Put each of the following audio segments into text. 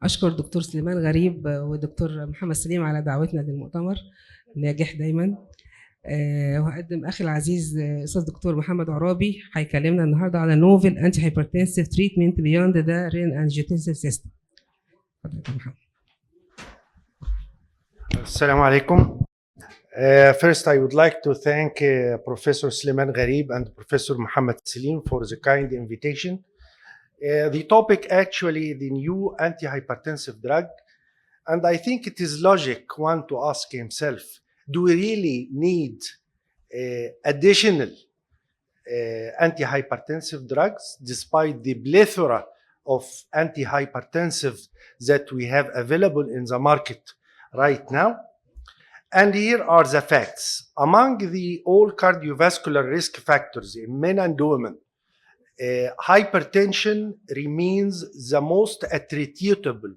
أشكر دكتور سليمان غريب ودكتور محمد سليم على دعوتنا للمؤتمر ناجح دايما. وهقدم أخي العزيز أستاذ دكتور محمد عرابي هيكلمنا النهارده على نوفل أنتي هايبرتنسيف تريتمنت بيوند ذا رين أنجيوتنسيف سيستم. السلام عليكم. First, I would like to thank Professor Sliman Gharib and Professor Mohamed Salim for the kind invitation. The topic actually the new antihypertensive drug, and I think it is logic one to ask himself, do we really need additional antihypertensive drugs despite the plethora of antihypertensive that we have available in the market right now? And here are the facts. Among the all cardiovascular risk factors in men and women, hypertension remains the most attributable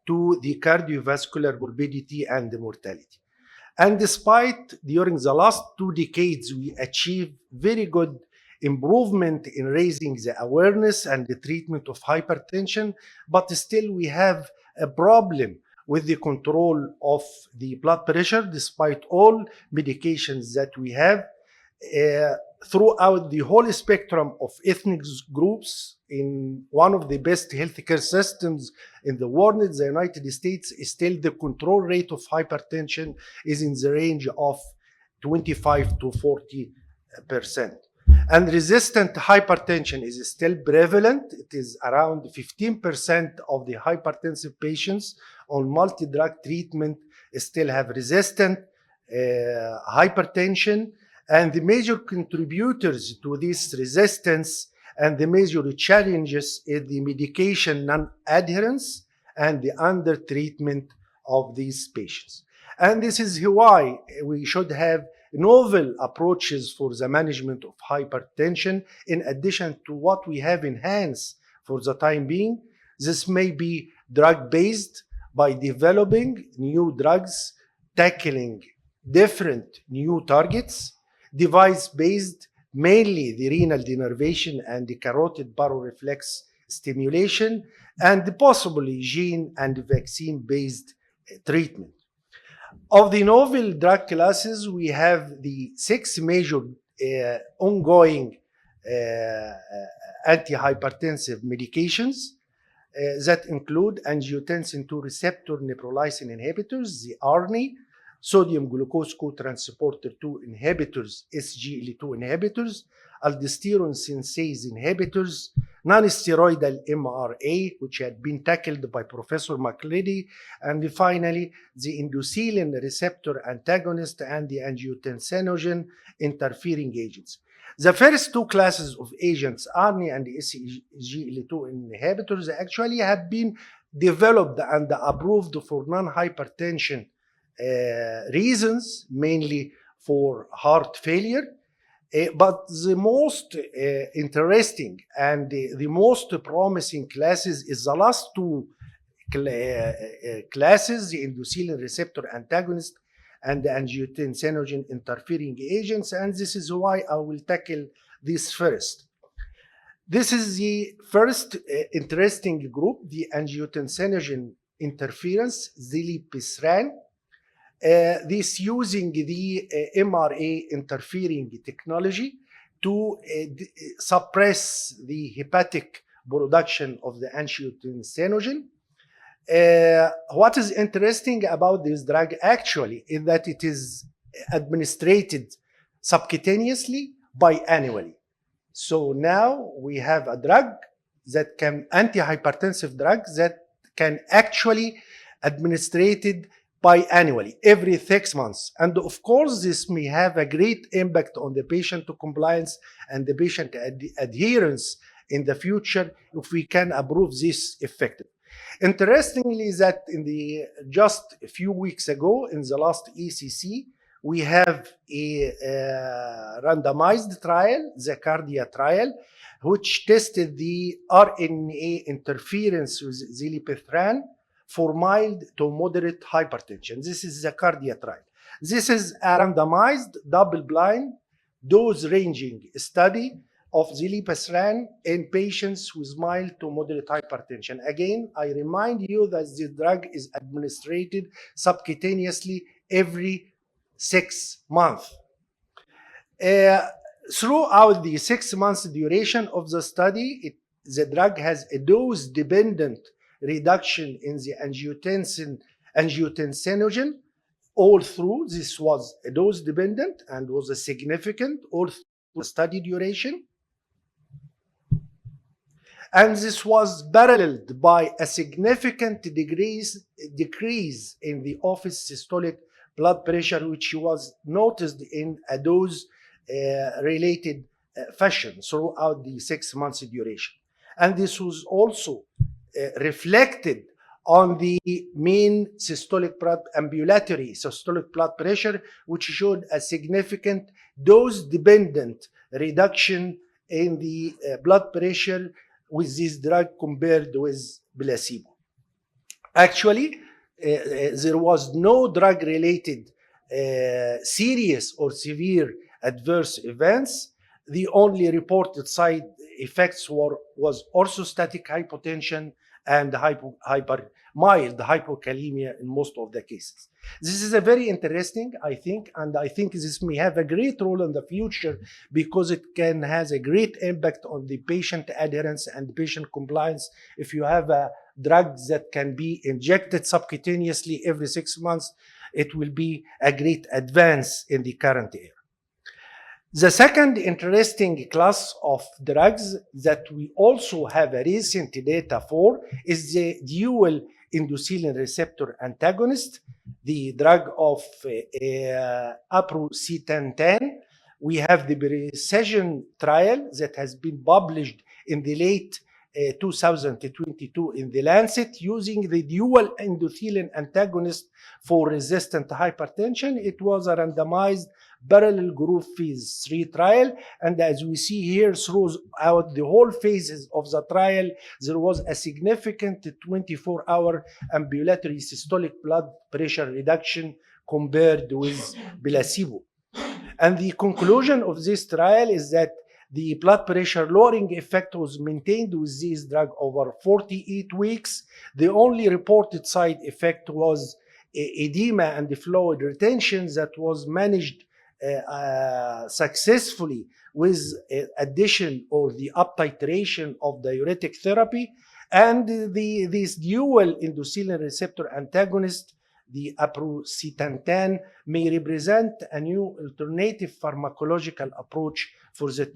to the cardiovascular morbidity and mortality. And despite during the last 2 decades, we achieved very good improvement in raising the awareness and the treatment of hypertension, but still we have a problem with the control of the blood pressure despite all medications that we have. Throughout the whole spectrum of ethnic groups in one of the best healthcare systems in the world, the United States, still the control rate of hypertension is in the range of 25 to 40%. And resistant hypertension is still prevalent. It is around 15% of the hypertensive patients on multi-drug treatment still have resistant hypertension. And the major contributors to this resistance and the major challenges is the medication non-adherence and the under-treatment of these patients. And this is why we should have novel approaches for the management of hypertension in addition to what we have in hands for the time being. This may be drug-based by developing new drugs, tackling different new targets, device-based, mainly the renal denervation and the carotid baroreflex stimulation, and possibly gene and vaccine-based treatment. Of the novel drug classes, we have the 6 major ongoing antihypertensive medications that include angiotensin II receptor neprilysin inhibitors, the ARNI, sodium glucose cotransporter 2 inhibitors, SGLT2 inhibitors, aldosterone synthase inhibitors, non-steroidal MRA, which had been tackled by Professor McLeody, and finally the endothelin receptor antagonist and the angiotensinogen interfering agents. The first 2 classes of agents, ARNI and SGLT2 inhibitors, actually have been developed and approved for non-hypertension reasons, mainly for heart failure. But the most interesting and the most promising classes is the last 2 classes, the endothelin receptor antagonist and the angiotensinogen interfering agents, and this is why I will tackle this first. This is the first interesting group, the angiotensinogen interference, zilipizran. This using the MRA interfering technology to suppress the hepatic production of the angiotensinogen. What is interesting about this drug actually is that it is administered subcutaneously biannually. So now we have a drug that can, antihypertensive drug that can actually administered biannually, every 6 months. And of course, this may have a great impact on the patient compliance and the patient adherence in the future if we can approve this effective. Interestingly, that in the just a few weeks ago, in the last ECC, we have a randomized trial, the CARDIA trial, which tested the RNA interference with zilipizran for mild to moderate hypertension. This is the CARDIA trial. This is a randomized, double-blind, dose-ranging study of zilebesiran in patients with mild to moderate hypertension. Again, I remind you that the drug is administered subcutaneously every 6 months. Throughout the 6 months duration of the study, the drug has a dose-dependent reduction in the angiotensinogen. All through, this was a dose-dependent and was a significant all through the study duration. And this was paralleled by a significant decrease in the office systolic blood pressure, which was noticed in a dose-related fashion throughout the 6 months duration. And this was also reflected on the mean ambulatory systolic blood pressure, which showed a significant dose-dependent reduction in the blood pressure with this drug compared with placebo. Actually, there was no drug-related serious or severe adverse events. The only reported side effects was orthostatic hypotension and mild hypokalemia in most of the cases. This is a very interesting, I think, and I think this may have a great role in the future because it can has a great impact on the patient adherence and patient compliance. If you have a drug that can be injected subcutaneously every 6 months, it will be a great advance in the current era. The second interesting class of drugs that we also have a recent data for is the dual endothelin receptor antagonist, the drug of aprocitentan. We have the precision trial that has been published in the late 2022 in the Lancet using the dual endothelin antagonist for resistant hypertension. It was a randomized parallel group phase 3 trial, and as we see here throughout the whole phases of the trial, there was a significant 24-hour ambulatory systolic blood pressure reduction compared with placebo. And the conclusion of this trial is that the blood pressure lowering effect was maintained with this drug over 48 weeks. The only reported side effect was edema and fluid retention that was managed successfully with addition or the up titration of diuretic therapy. And this dual endothelin receptor antagonist, the aprocitentan, may represent a new alternative pharmacological approach for the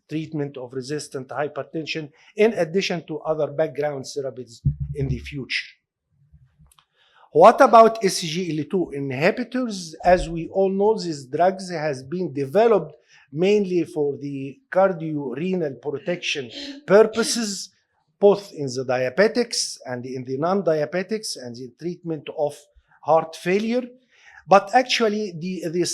treatment of resistant hypertension, in addition to other background therapies in the future. What about SGLT2 inhibitors? As we all know, these drugs has been developed mainly for the cardiorenal protection purposes, both in the diabetics and in the non-diabetics and the treatment of heart failure. But actually, the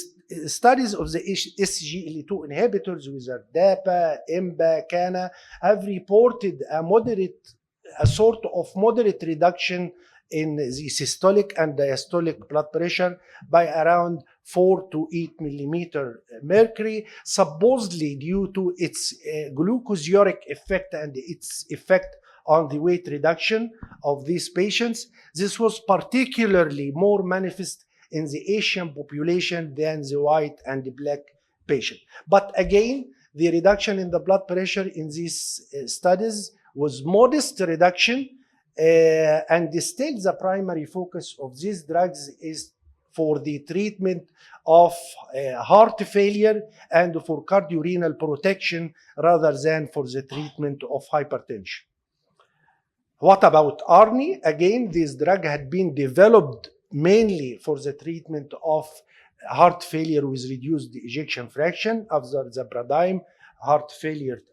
studies of the SGLT2 inhibitors with DAPA, IMBA, CANA have reported a sort of moderate reduction in the systolic and diastolic blood pressure by around 4 to 8 millimeter mercury, supposedly due to its glucosiuric effect and its effect on the weight reduction of these patients. This was particularly more manifest in the Asian population than the white and the black patient. But again, the reduction in the blood pressure in these studies was modest reduction, and still the primary focus of these drugs is for the treatment of heart failure and for cardiorenal protection rather than for the treatment of hypertension. What about ARNI? Again, this drug had been developed mainly for the treatment of heart failure with reduced ejection fraction after the paradigm heart failure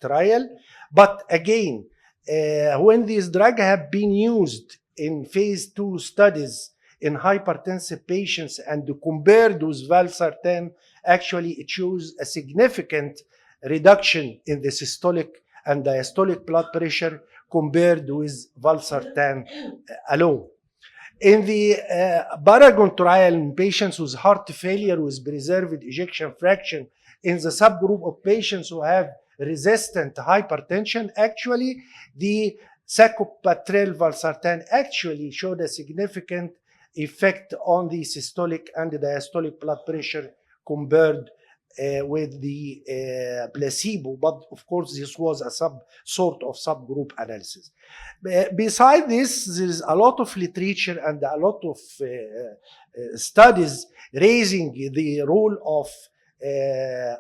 trial. But again, when this drug have been used in phase 2 studies in hypertensive patients and compared with valsartan, actually it shows a significant reduction in the systolic and diastolic blood pressure compared with valsartan alone. In the Paragon trial in patients with heart failure with preserved ejection fraction in the subgroup of patients who have resistant hypertension, actually the sacubitril valsartan actually showed a significant effect on the systolic and diastolic blood pressure compared with the placebo, but of course this was a sort of subgroup analysis. Beside this, there is a lot of literature and a lot of studies raising the role of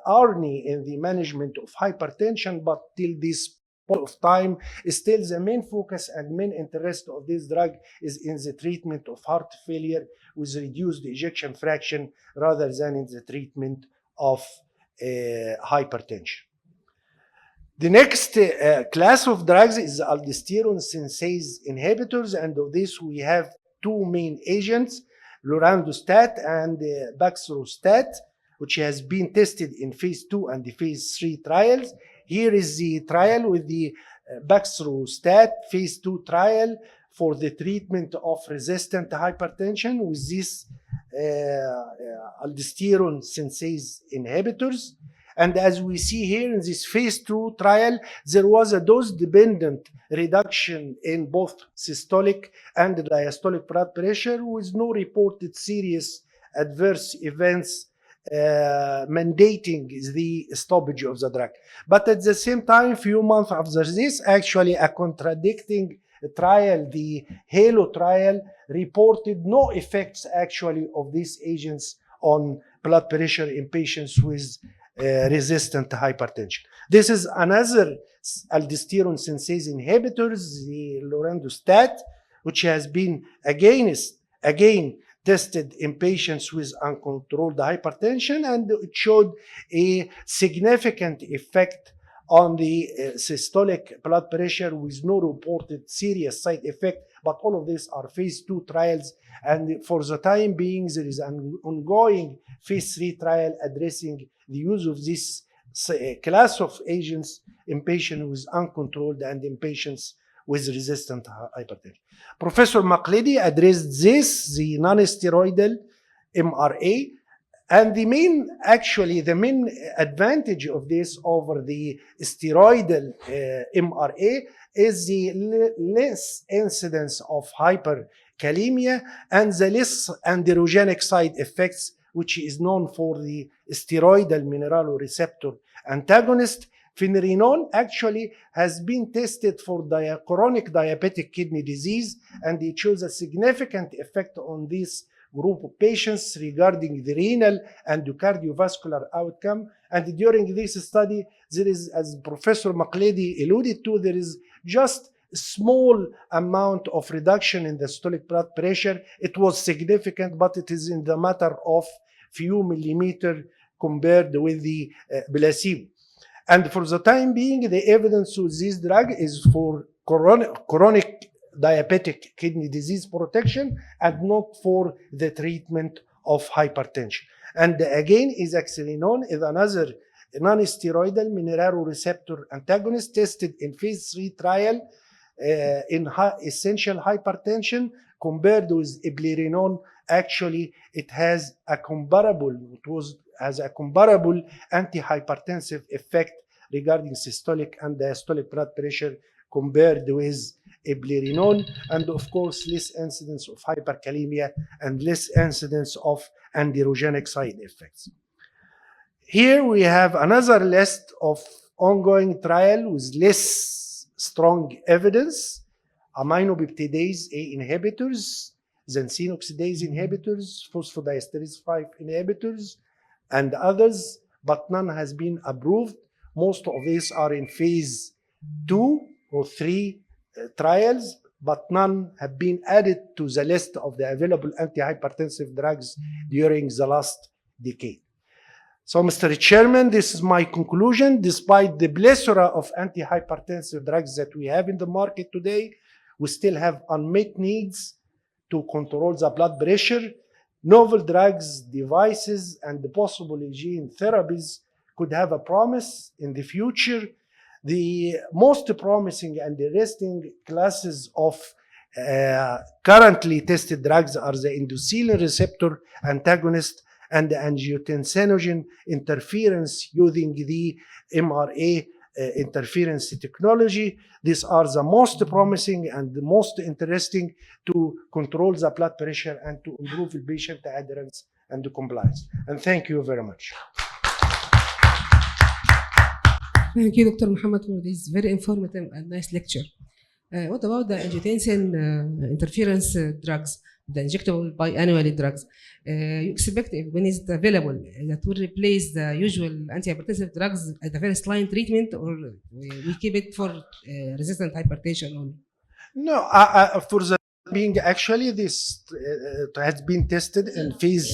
ARNI in the management of hypertension, but till this point of time, still the main focus and main interest of this drug is in the treatment of heart failure with reduced ejection fraction rather than in the treatment of hypertension. The next class of drugs is aldosterone synthase inhibitors, and of this we have two main agents, lorundrostat and baxdrostat, which has been tested in phase 2 and the phase 3 trials. Here is the trial with the baxdrostat phase 2 trial for the treatment of resistant hypertension with these aldosterone synthase inhibitors. And as we see here in this phase 2 trial, there was a dose-dependent reduction in both systolic and diastolic blood pressure with no reported serious adverse events mandating the stoppage of the drug. But at the same time, few months after this, actually a contradicting trial, the HALO trial, reported no effects actually of these agents on blood pressure in patients with resistant hypertension. This is another aldosterone synthase inhibitors, the lorundrostat, which has been again tested in patients with uncontrolled hypertension, and it showed a significant effect on the systolic blood pressure with no reported serious side effect. But all of these are phase 2 trials, and for the time being there is an ongoing phase 3 trial addressing the use of this class of agents in patients with uncontrolled and in patients with resistant hypertension. Professor McLeody addressed this, the non-steroidal MRA, and the main advantage of this over the steroidal MRA is the less incidence of hyperkalemia and the less androgenic side effects, which is known for the steroidal mineraloreceptor antagonist. Finerenone actually has been tested for chronic diabetic kidney disease, and it shows a significant effect on this group of patients regarding the renal and the cardiovascular outcome. And during this study, there is, as Professor McLeody alluded to, there is just a small amount of reduction in the systolic blood pressure. It was significant, but it is in the matter of few millimeters compared with the placebo. And for the time being, the evidence with this drug is for chronic diabetic kidney disease protection and not for the treatment of hypertension. And again, isoxazolinone is another non-steroidal mineraloreceptor antagonist tested in phase 3 trial in essential hypertension compared with eplerenone. Actually, it has a comparable antihypertensive effect regarding systolic and diastolic blood pressure compared with eplerenone, and of course less incidence of hyperkalemia and less incidence of androgenic side effects. Here we have another list of ongoing trial with less strong evidence: aminopeptidase A inhibitors, xanthine oxidase inhibitors, phosphodiesterase 5 inhibitors, and others, but none has been approved. Most of these are in phase 2 or 3 trials, but none have been added to the list of the available antihypertensive drugs during the last decade. So, Mr. Chairman, this is my conclusion. Despite the plethora of antihypertensive drugs that we have in the market today, we still have unmet needs to control the blood pressure. Novel drugs, devices, and possible gene therapies could have a promise in the future. The most promising and interesting classes of currently tested drugs are the endothelin receptor antagonist and angiotensinogen interference using the MRA interference technology. These are the most promising and the most interesting to control the blood pressure and to improve the patient adherence and compliance. And thank you very much. Thank you, Dr. Mohamed, for this very informative and nice lecture. What about the angiotensin interference drugs, the injectable biannually drugs? You expect when it's available that will replace the usual antihypertensive drugs at the first line treatment, or we keep it for resistant hypertension only? No, for the being actually this has been tested in phase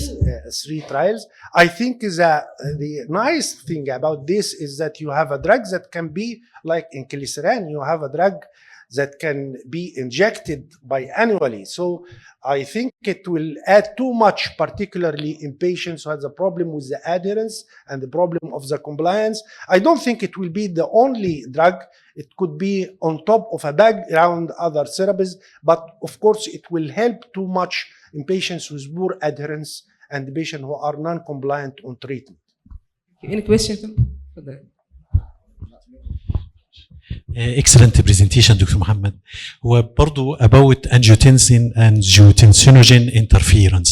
3 trials. I think that the nice thing about this is that you have a drug that can be like inclisiran. You have a drug that can be injected biannually. So I think it will add too much, particularly in patients who have a problem with the adherence and the problem of the compliance. I don't think it will be the only drug. It could be on top of a background other therapies, but of course it will help too much in patients with poor adherence and patients who are non-compliant on treatment. Any questions for that? Excellent presentation, Dr. Mohamed. هو برضو about angiotensinogen interference.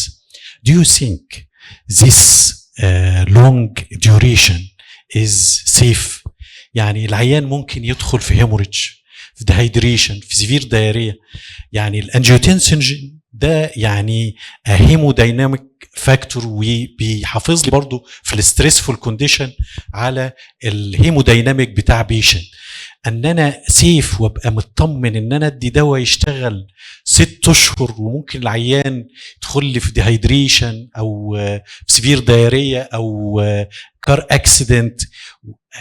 Do you think this long duration is safe؟ يعني العيان ممكن يدخل في hemorrhage، في dehydration، في severe diarrhea. يعني الانجيوتنسين ده يعني هيمودايناميك فاكتور، وبيحافظ لي برضو في الستريسفول كونديشن على الهيمودايناميك بتاع بيشنت. ان انا سيف وابقى مطمن ان انا ادي دواء يشتغل 6 اشهر وممكن العيان يدخل لي في ديهايدريشن او في سيفير دايريا او كار اكسيدنت،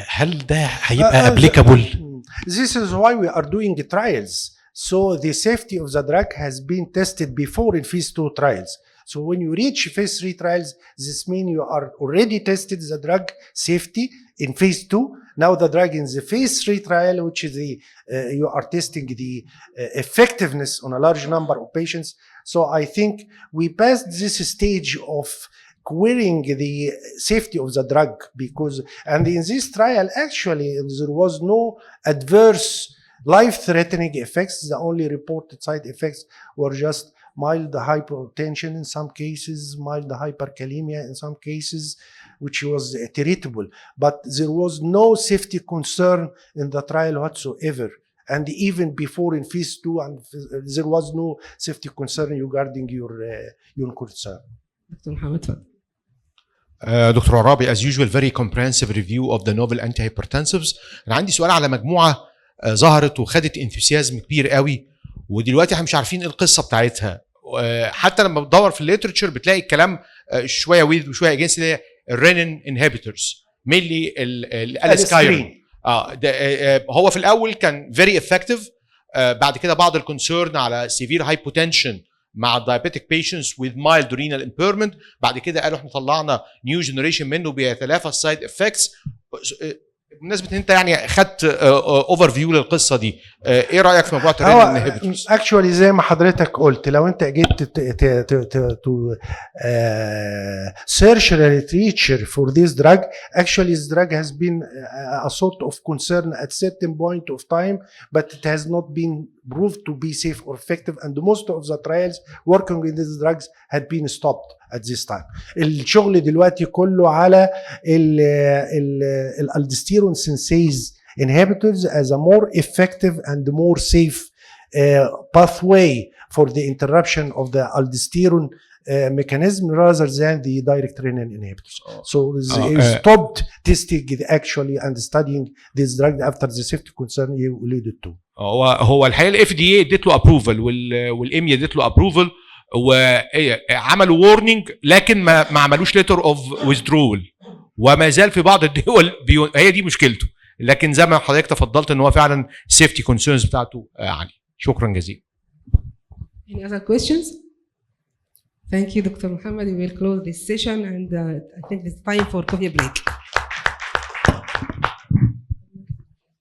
هل ده هيبقى ابليكابل؟ This is why we are doing trials. So the safety of the drug has been tested before in phase 2 trials. So when you reach phase 3 trials, this means you are already tested the drug safety in phase 2. Now the drug in the phase 3 trial, which is the you are testing the effectiveness on a large number of patients. So I think we passed this stage of querying the safety of the drug, because and in this trial actually there was no adverse life-threatening effects. The only reported side effects were just mild hypertension in some cases, mild hyperkalemia in some cases, which was treatable. But there was no safety concern in the trial whatsoever. And even before in phase 2, and there was no safety concern regarding your concern. Dr. Mohamed, Dr. Oraby, as usual, very comprehensive review of the novel antihypertensives. أنا عندي سؤال على مجموعة ظهرت وخدت انثوسيازم كبير قوي، ودلوقتي احنا مش عارفين ايه القصه بتاعتها. حتى لما بتدور في الليترشر بتلاقي الكلام شويه ويد وشويه اجينست، اللي هي الرينين انهبيتورز، مينلي الاسكايرين. هو في الاول كان فيري افكتيف، بعد كده بعض الكونسيرن على سيفير هايبوتنشن مع الدايابيتيك بيشنتس وذ مايلد رينال امبيرمنت. بعد كده قالوا احنا طلعنا نيو جنريشن منه بيتلافى السايد افكتس. بالنسبه ان انت يعني خدت اوفر فيو للقصه دي، ايه رايك في موضوع الرينين انهبيتورز؟ اكشوالي زي ما حضرتك قلت، لو انت جيت search literature for this drug, actually this drug has been a sort of concern at certain point of time, but it has not been proved to be safe or effective, and most of the trials working with these drugs had been stopped at this time. الشغل دلوقتي كله على الالدوستيرون سينثيز inhibitors as a more effective and more safe pathway for the interruption of the aldosterone mechanism rather than the direct renin inhibitors. So they stopped testing actually and studying this drug after the safety concern you alluded to. هو الحقيقه الاف دي اي ادت له ابروفل والاميا ادت له ابروفل وعملوا وورنينج، لكن ما عملوش ليتر اوف ويزدرول، وما زال في بعض الدول هي دي مشكلته. لكن زي ما حضرتك تفضلت ان هو فعلا السيفتي كونسيرنز بتاعته عاليه. شكرا جزيلا. Any other questions? Thank you, Dr. Mohamed. We will close this session, and I think it's time for coffee break.